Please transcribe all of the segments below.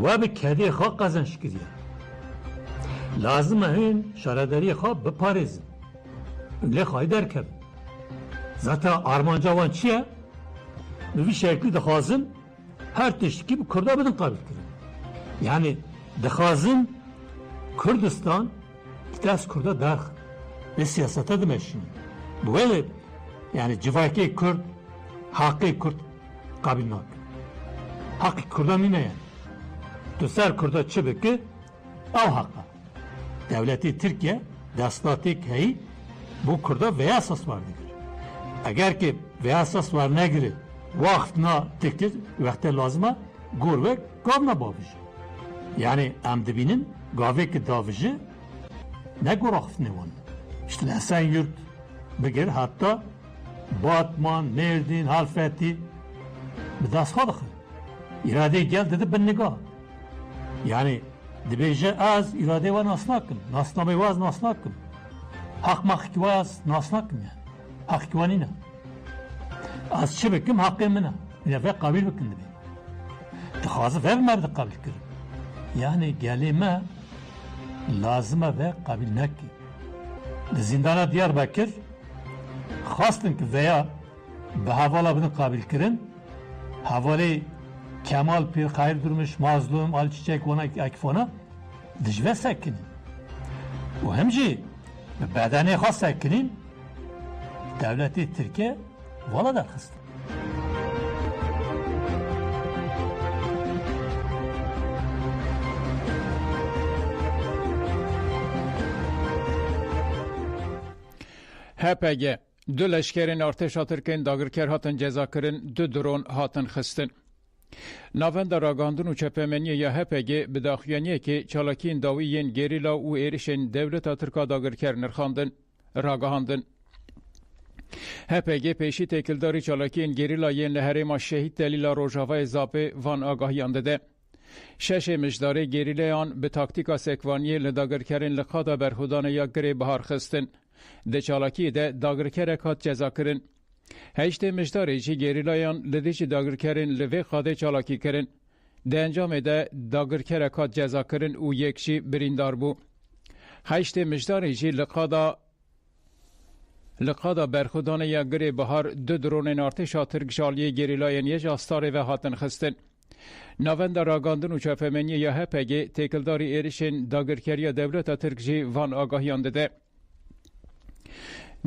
و به کدی خواه قزنش کریه لازم هین شارداری خواه بپارزن لی خواهی درکب zaten armanca olan çiye bir şekilde dixazin her tişki bu Kurda bedin kabil kirin. Yani dixazin Kürdistan kitas Kurda darx ve siyasete demeşin. Bu böyle yani civaki Kürt hakkı Kürt kabil nak. Hakkı Kurda mine yani. Tüser Kurda çıbıkı av hakka. Devleti Türkiye destatı keyi bu Kurda veya asas vardır. Eğer ki veya asas var ne giri vaktına tektir vakte lazıma gur ve gavna babıcı. Yani emdibinin gavve ki davıcı ne gur akf ne var. İşte Esenyurt begir hatta Batman, Merdin, Halfeti bir das kadıkı. İrade gel dedi ben nigah. Yani dibece az irade var nasnakım. Nasnamayı vaz nasnakım. Hak mahki vaz nasnakım yani. Hak kivanina. Az çi bikim hakkı mina. Yine ve kabil bikin dibi. Tıkhazı ve merdi kabil kirim. Yani gelime lazıma ve kabil nekki. Zindana Diyarbakır khastın ki veya be havala bini kabil kirin. Havali Kemal Pir, Hayır Durmuş, Mazlum, Ali Çiçek, ona akifona dijve sekinin. O hemci bedeni khas sekinin devleti Türkiye valla da kıstı. HPG دو لشکرین ارتش ترکین داگرکر هاتن جزا کرن دو درون هاتن خستن. ناوند راگاندن و چپمنی یا HPG بداخیانیه که چالاکین داویین گریلا و ایرشن دولت ترکا داگرکر نرخاندن راگاهاندن. HPG پیشی تکلداری چالاکین گریلایین لحرما شهید دلیلا روژاوای زاپه وان آگاهیان دده. شش مجداره گریلیان به تاکتیکا سکوانی لداگرکرین لقادا برخودان یا گری بهار خستن. ده چالاکی ده داگرکر کات جزا کرن. هشت مجداره جی گریلایان لدیج داگرکرین لوی خاده چالاکی کرن. ده انجام ده داگرکر کات جزا کرن و یکشی بریندار بو. هشت مجداره جی لقادا برخودان یا گری بهار دو درون ارتشا ترکشالی گریلاین یج آستاره و هاتن خستن. ناوند راگاندن و چفمنی یا HPG تکلداری ایرشن داگرکری دولت ترکجی وان آگاهیان دده.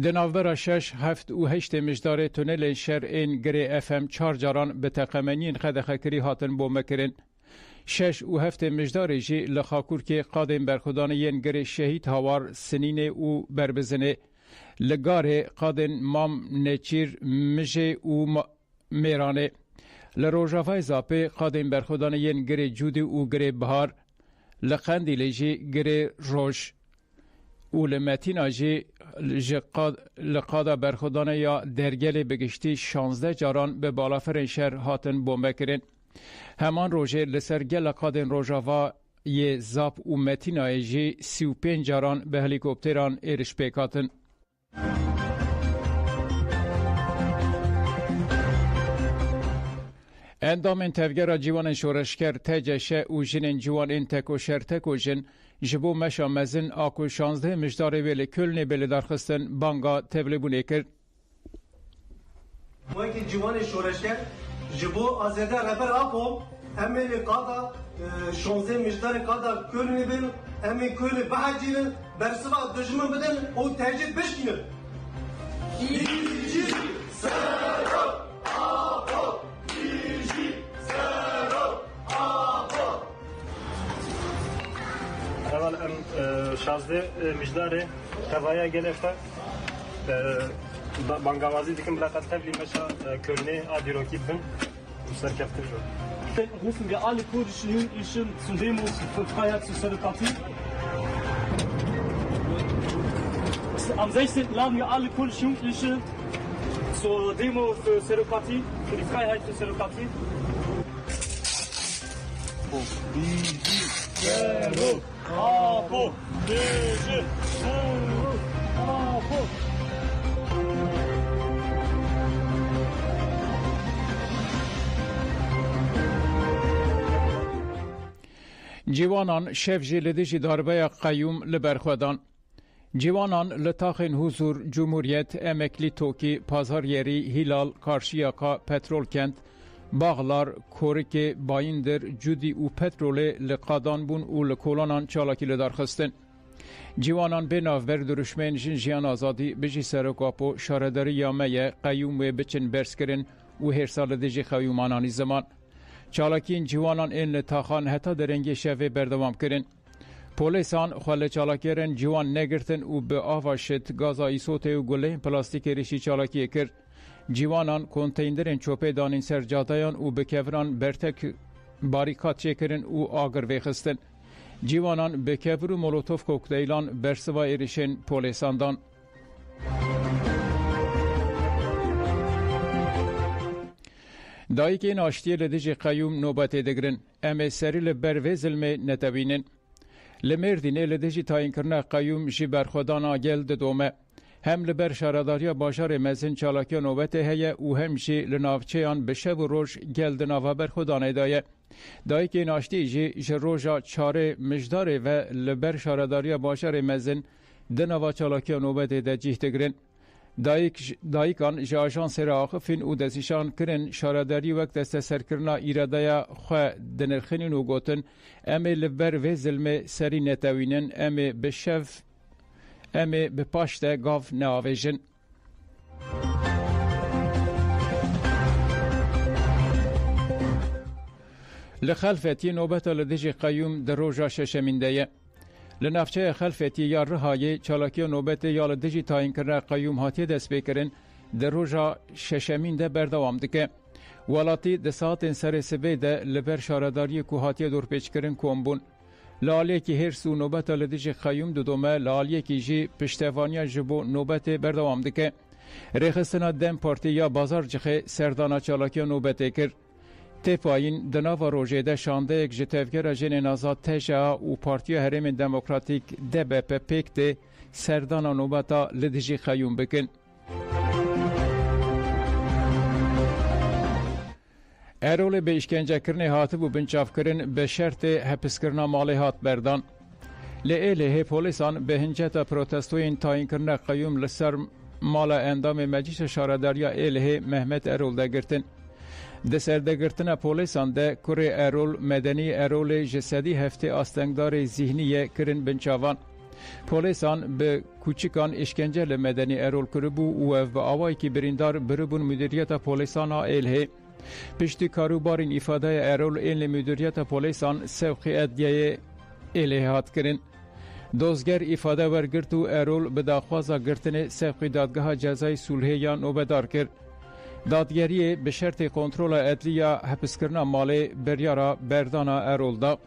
دناور 6 7 و 8 مجدار تونل شهر این گری FM 4 جاران به تقمنین خدخکری هاتن بومکرین. 6 و 7 مجدار جی لخاکور که قادم برخودان ین گری شهید هاوار سنین و بربزنه. لگاره قادن مام نچیر مجه و میرانه. لروجافای زاپه قادم برخودان ین گری جودی و گری بهار. لقندی لیجی گری روش. و لمتین آجی لقادا برخودان یا درگل بگشتی 16 جاران به بالافرین شهر هاتن بومبه کرن. همان روژه لسرگل لقادن روژاوا یه زاب و متین آجی 35 جاران به هلیکوپتران ایرش پیکاتن. اندامن تفگر جوان شورشگر تجشه و جنین جوان این تک و شرتک و جن جبو مشا مزن آکو 16 مجدار ویل کلنی بلی درخستن بانگا تبلیبونه کرد. وقتی جوان شورشگر جبو آزاده ربر آکو امی قادا 16 مجدار قادا کلنی بل امی کل بحجین برسوا دجمن بدن و تهجید بشکنن. ایجی سرا آکو اول شازده مجداره توaya gelefte bangavazi dikim bırakat tevli meşa körne adiroki bin serkeftir jo. Rufen wir alle kurdischen Jugendlichen zu Demos für Freiheit zur Solidarität. Am 16. laden wir alle kurdischen Jugendlichen zur Demo für Solidarität, für die Freiheit für Solidarität. Zero, Apo, Dece, Zero, Apo. جوانان شف جلدی داربه قیوم لبرخودان جوانان لطاقین حضور جمهوریت امکلی توکی پازاریری هیلال کارشیاکا پترول کند باغلار کورک بایندر جودی و پترول لقادان بون و لکولانان چالاکی لدارخستن جوانان به ناوبر درشمن جنجیان آزادی بجی سرکاپو شارداری یامه قیوم و بچن برس کرن و هر سال دیجی خیومانانی زمان چالاکین جوانان این لطاقان حتی درنگی شوه بردوام کرن پولیسان خاله چالاکیرن جوان نگرتن و به آواشت گازایی سوته و گله پلاستیک ریشی چالاکی کرد جوانان کنتینرن چوپه دانین سر جادایان و به کوران برتک باریکات چکرن و آگر ویخستن جوانان به کور و مولوتوف کوکتیلان برسوا ایریشن پولیساندان دایک این آشتی لدیج قیوم نوبت دگرن ام سری لبر و ظلم نتوینن لمردینه لدیجی تاین کرنه قیوم جی برخودان آگل دومه هم لبر شارداریا باشار مزن چالاکی نوبت هیه و هم جی لناوچه آن بشه و روش گلد ناوه برخودانه دایه دایی که ناشتی جی روژا چاره مجداره و لبر شارداریا باشار مزن دناوه چالاکی نوبت ده جیه تگرن دایکان جی آجانس را آخفین و دزیشان کرن شارداری وقت دست سرکرنا ایراده خواه دنرخینین و گوتن امی لبر و ظلم سری نتوینن امی بشف امی به پاشت گاف ناویجن لخلفتی نوبت لدیج قیوم در روژا ششمینده لنافچه خلفتی یا رهایی چالاکی نوبت یا لدیجی تاین کرن قیوم هاتی دست بکرن در روژا ششمینده بردوام دکه ولاتی ده ساعت سر سبه ده لبر شارداری که هاتی دور پیچ کرن کومبون لالیه که هر سو نوبت لدیج قیوم دومه لالیه که جی پشتوانیا جبو نوبت بردوام دکه ریخستنا دم پارتی یا بازار جخه سردانا چالاکی نوبت کرد تپاین دناوا روژه ده شانده یک جتوگر جن نازاد تجا و پارتی هرم دموکراتیک DBP پکت سردانا نوبتا لدیجی قیوم بکن ارول به اشکنجه کرنه هاتب و بنچاف کرن به شرط حبس کرنا مالی هات بردان لیله پولیسان به هنجتا پروتستوین تاین کرنه قیوم لسر مالا اندام مجلس شارداریا ایله محمد ارول ده گرتن ده سردگرتن پولیسان ده کره ارول مدنی ارول جسدی هفته آستنگدار ذهنی کرن بنچاوان پولیسان به کوچکان اشکنجه مدنی ارول کربو و آوایی که بریندار بربون مدیریت پولیسان ها ایله پشتی کاروبارین ifade ارول این مدیریت پولیسان سوخی ادیه ایله هات کرن دوزگر ifade ورگرت و ارول به داخوازا گرتن سوخی دادگاه جزای صلحی یا نوبدار کرد دادگری به شرط کنترل ادلیا حبس کرنا مالی بریارا بردانا ارول دا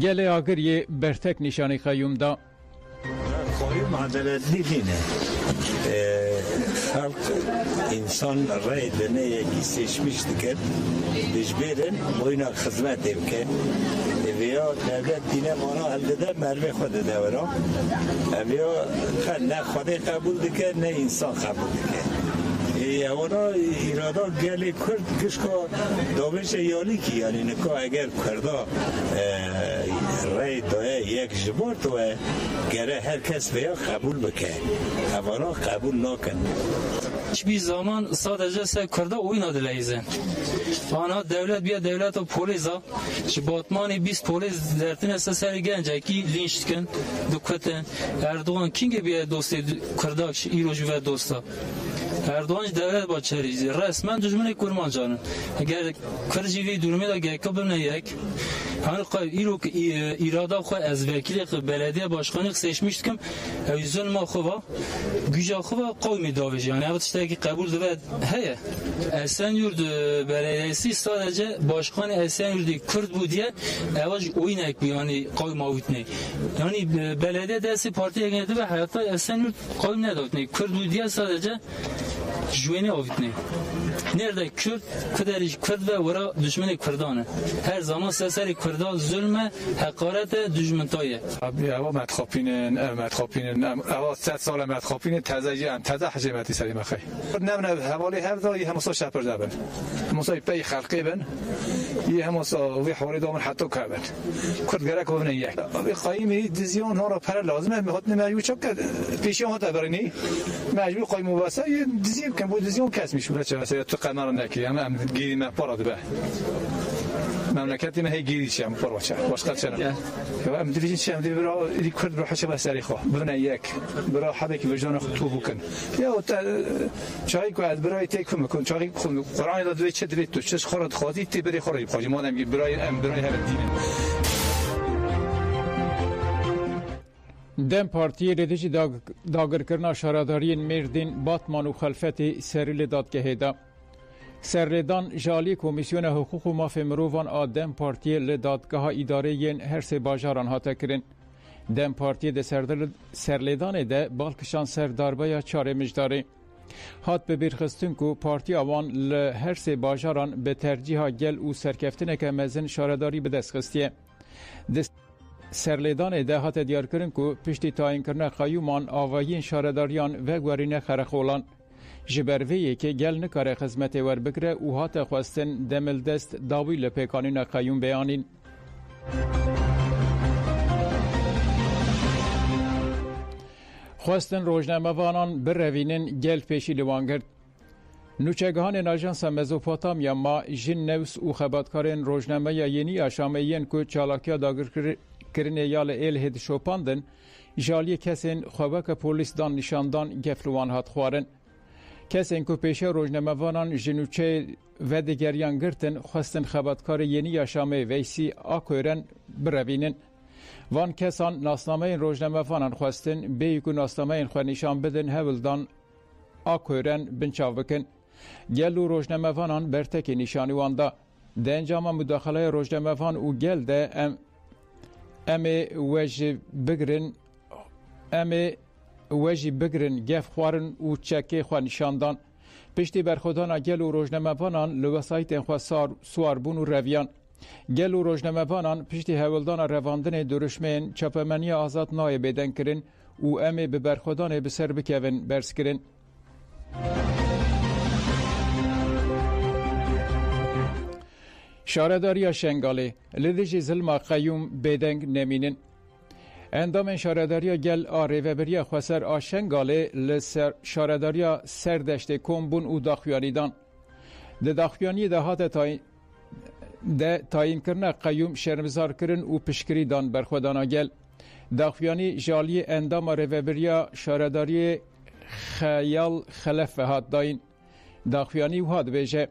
گله آگریه برتک نشانی قیوم دا قیوم عدالتی دینه خلق انسان رای دنه یکی سشمیش دکن بجبیرن باینا خدمت بکن ویا دولت دینه مانا هل ده مرمه خود ده ورا ویا نه خود قبول دکن نه انسان قبول دکن اونا ایرادا گلی کرد کشکا دامش یالی کی یعنی نکا اگر کردا رای دایه یک جبار توه گره هر کس بیا قبول بکن اونا قبول نکن bir zaman sadece se kurda oyun adileyizin. Ana devlet bir devlet o polisa, şu Batman'ı biz polis dertine sesleri gelince ki linç diken, dukkaten Erdoğan kinge bir dostu kurda İroju ve dosta. Erdoğan devlet başarı resmen düşmanı kurman canım. Eğer kırıcı durumu da gekabı ne yek. Hani irada xo az vekili belediye başkanı seçmiştim. Yüzün ma xova güca xova qavmi davici. Yani evet işte ki kabul ve heye. Esenyurt belediyesi sadece başkanı Esenyurt Kürt bu diye evaj oyun ek yani qavm avutne. Yani belediye dersi partiye geldi ve hayatta Esenyurt qavm ne davutne. Kürt bu diye sadece جوینه آویدنه nerede Kürt kuderiş Kürt ve ora düşmanı Kürdanı her zaman sesleri Kürdan zulme hakarete düşmantoye abi ama metxopinin ama 3 سال metxopinin taze hacimati selim axi nemne havali havda هم صو شپر دبن مصای پی خلقی بن یه هم وی حوالی دامن حتی کردن کرد گرک و یک قایمی دیزیون ها را پر لازمه میخواد نمیو چک پیشیان ها تبرینی مجبور قایم واسه یه دیزیون کم بود دیزیون کس میشه چه واسه تو قمر نکی هم گیری ما پاراد به مملکتی ما هی گیری چیم پرواچه باشقا چرا و ام دیویژن چیم دی برا دی کرد رو حشه بسری خو ببینه یک برا حبه که وجدان تو بکن یا چای کو از برای تکم کن چای قرآن داد دوی چه درید تو چه خورد خواهی تی بری خوری خواهی مادم برای هم دینه دم پارتی ردیجی داگرکرنا شهرداری مردین باتمان و خلفتی سریل دادگاهی دا سرلدان جالی کمیسیون حقوق و مافی مروفان آدم پارتی لدادگاه اداره ین هر سه باجاران هاته کرن. دم پارتی ده سرلدان ده بالکشان سرداربه یا چاره مجداری. هات به بیرخستون که پارتی آوان هر سه باجاران به ترجیح گل و سرکفتنه که مزن شارداری به دست خستیه. سرلدان ده هات دیار کرن که پشتی تاین کرنه قیومان آوائین شارداریان و گوارین خرخولان. جبرویه که گل نکاره خدمت ور بکره و هات خواستن دمل دست داوی لپیکانین قیوم بیانین. خواستن روزنامه‌وانان بروینن گل پیشی لوانگرد. نوچگهان آژانس مزوپوتامیا ما جن نوس و خبرکاران روزنامه یینی آشامیین کو چالاکیا داگر کرن یال ال هد شوپاندن جالی کسین خوابک پلیس دان نشاندان گفلوان هات خوارن. کسین که پیشه روزنامه‌وانان جنوچه و دیگریان گرتن خواستن خبرکار یینی آشامه ویسی آکورن بروینن. وان کسان ناسنامه روزنامه‌وانان خواستن بیکو ناسنامه خو نشان بدن هولدان آکورن بنچاو بکن. گل و روزنامه‌وانان برتک نشانی واندا. ده انجام مداخله روزنامه‌وان و گل ده وجی بگرن گف خوارن و چکه خو نشاندان پشتی برخودان گل و روزنامه‌وانان لوسایت خو سواربون و رویان گل و روزنامه‌وانان پشتی هولدان رواندن درشمن چاپمنی آزاد نای بدن کرن و امه به برخودان به سر بکوین برس کرن شارداری شنگاله لدیجی ظلم قیوم بدنگ نمینن اندام شارداری گل آره و بریا خسر آشنگاله لسر شارداری سردشت کمبون و داخویانیدان ده داخویانی ده هات تاین کرنه قیوم شرمزار کرن و پشکری دان برخودانا گل داخویانی جالی اندام آره و بریا شارداری خیال خلف و هات داین داخویانی و هات بیجه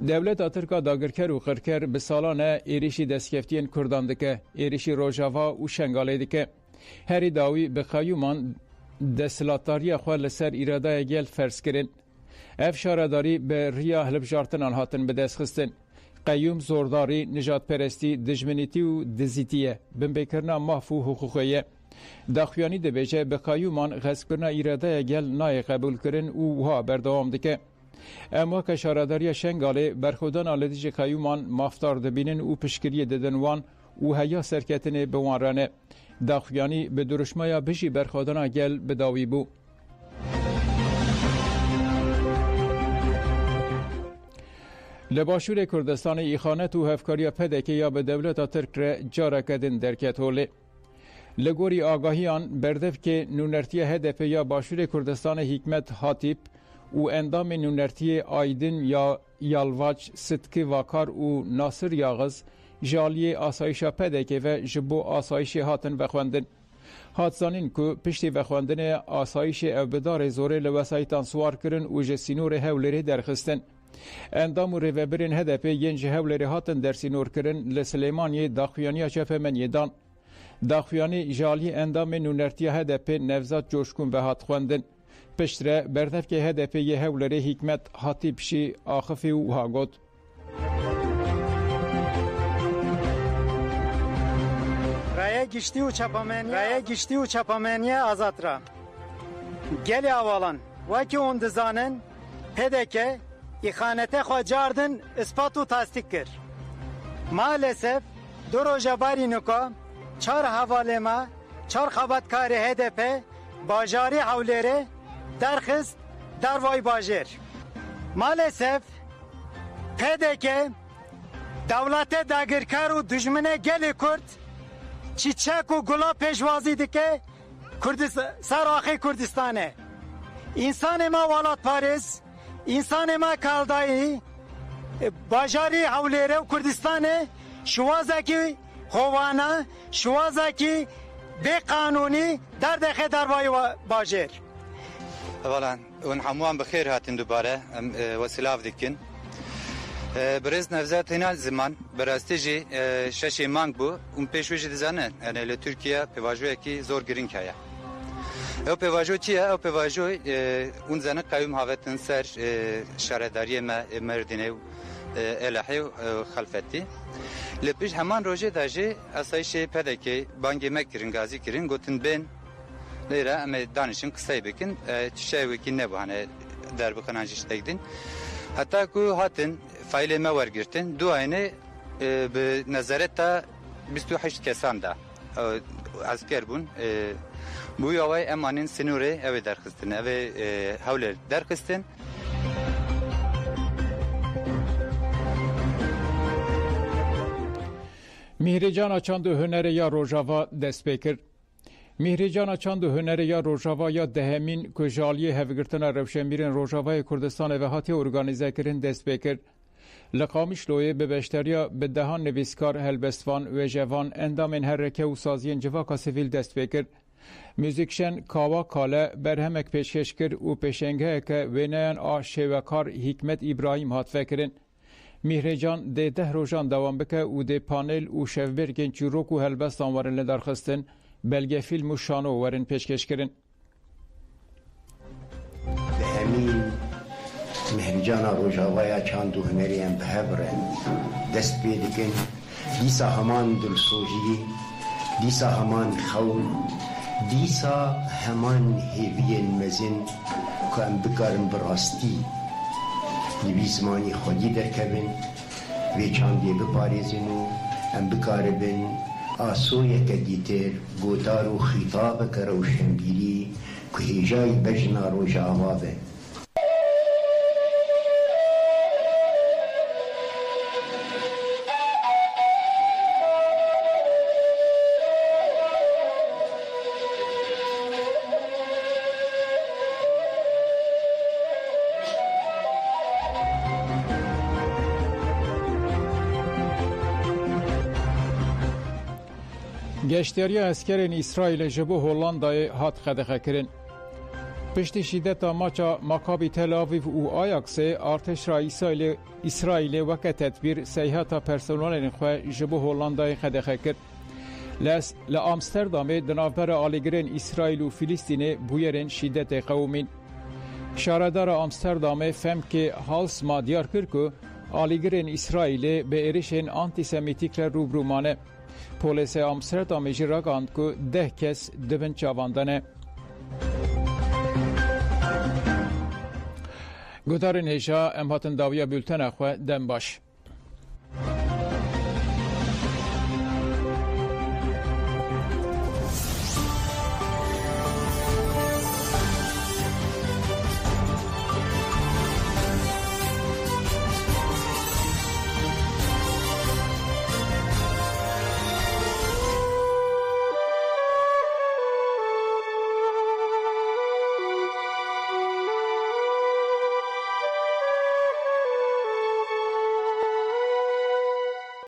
دولت آترکا داگرکر و خرکر به سالانه ایریشی دستکفتین کردان دکه ایریشی روژاوا و شنگاله دکه هری داوی به قیومان دستلاتاری خواه لسر ایراده گل فرس کرن اف شارداری به ریا هلبجارتن آنهاتن به دست خستن قیوم زورداری نجات پرستی دجمنیتی و دزیتیه بنبکرنا محفو حقوقیه داخویانی ده بیجه به قیومان غصب کرنا ایراده گل نای قبول کرن و ها بردوام دکه اما که شارداری شنگاله برخودان آلدیج قیومان مافتار دبینن و پشکری ددنوان و هیا سرکتن بوانرانه داخویانی به درشمایا بشی برخودان گل بداوی بو. لباشور کردستان ایخانت و هفکاریا پدکه یا به دولت ترک را جارکدن درکت هوله. لگوری آگاهیان بردف که نونرتی هدف یا باشور کردستان حکمت حاتیب و اندام نونرتی آیدن یا یالواج صدقی واکار و ناصر یاغز جالی آسایش پدکه و جبو آسایش هاتن بخواندن. هاتزانین که پشتی بخواندن آسایش اوبدار زوره لوسایتان سوار کرن و جسینور هولری درخستن. اندام و ریوبرین هدف ینج هولری هاتن درسینور کرن لسلیمانی داخویانی چفمنی دان. داخویانی جالی اندام نونرتی هدف نوزاد جوشکون به هات خواندن. پشتره بردف که هدف یه هولری حکمت هاتی بشی آخفی و هاگود. رای گشتی و چپامنی آزاد را گلی آوالان وکی اون دزانن پدکه اخانته خوا جاردن اثبات و تصدیق کرد. مالesef دو روزه باری نکا 4 حواله ما 4 خبرکار HDP باجاری حولره درخست در وای باجر. maalesef PDK devlete dagirkar û dijmine gelê Kurd çiçek û gula pêşwazî dike ser axê Kurdistanê. İnsanê me Welat Parêz, insanê me Kaldayî, bajarî Hewlêrê û Kurdistanê şiwazekî xovana, şiwazekî bêqanûnî derdexe dervayê bajêr. اولا اون هموان بخیر هاتین دوباره وسیلاف دیکن برز نوزات هنال زمان براستی جی ششی مانگ بو اون پیشویجی دزانه یعنی لترکیه پیواجوی کی زور گرین کیا او پیواجو چیه او پیواجو اون زنه قیوم هاوتن سر شهرداری مردینه الهی خلفتی لپیش همان روزی داجی اسایش پدکی بانگی مکرین گازی کرین گوتن بین لیره اما دانشین قصه بکن چیزی وکی نبود هنر در بخنانجیش دکتین حتی که هاتن فایل ما ورگرتن دو آینه به نظرت تا 28 کسان دا عسکر بون بوی آوای امانین سنوره اوی درخستن اوی حول درخستن میهرجان چاند و هنر یا روژاوا دست بکر میهرجان چاند و هنر یا روژاوا یا دهمین کجالی هفگرتن روشنبیرین روژاوای کردستان و هاتی ارگانیزه کرن دست بکر لقامش لویه به بشتریا به دهان نویسکار هلبستوان و جوان اندامین حرکه و سازین جواکا سیویل دست بکر موزیکشن کاوا کاله برهمک پیشکش کر و پیشنگه که وینیان شیوکار حکمت ابراهیم هات فکرن میهرجان ده روزان دوام بکه و ده پانل و شفبرگین چروک و هلبستان ورن لدرخستن بلگه فیلم و شانو ورن پیشکش کرن به همین مهرجان روژاوای چاند و هنری هم بهبرن دست بیدکن دیسا همان دلسوژی دیسا همان خون دیسا همان هیوی مزین که هم بکارن براستی نوی زمانی خودی درکبن وی چاندی بپاریزن و هم بکاربن آسوی که دیتر گوتار و خطاب که روشنبیری که هیجای بجنا روژاوابه گشتیاری اسکرین اسرائیل جبو هولندای هات خدخه کرن. پشت شدت ماچا مکابی تل آویو و آیاکس ارتش را اسرائیل وقت تدبیر سیاحت پرسنل خواه جبو هولندای خدخه کرد. لامستردام دنافبر آلیگرین اسرائیل و فلسطین بویرین شدت قومین. شهردار امستردام فهم که هالس ما دیار کرد که آلیگرین اسرائیل به ارشین آنتیسمیتیک روبرومانه. پلیس امستردام جراگاند که 10 کس دبن چاواندنه. گذارین هیچا امهاتن داویا بولتن اخوه دم باش.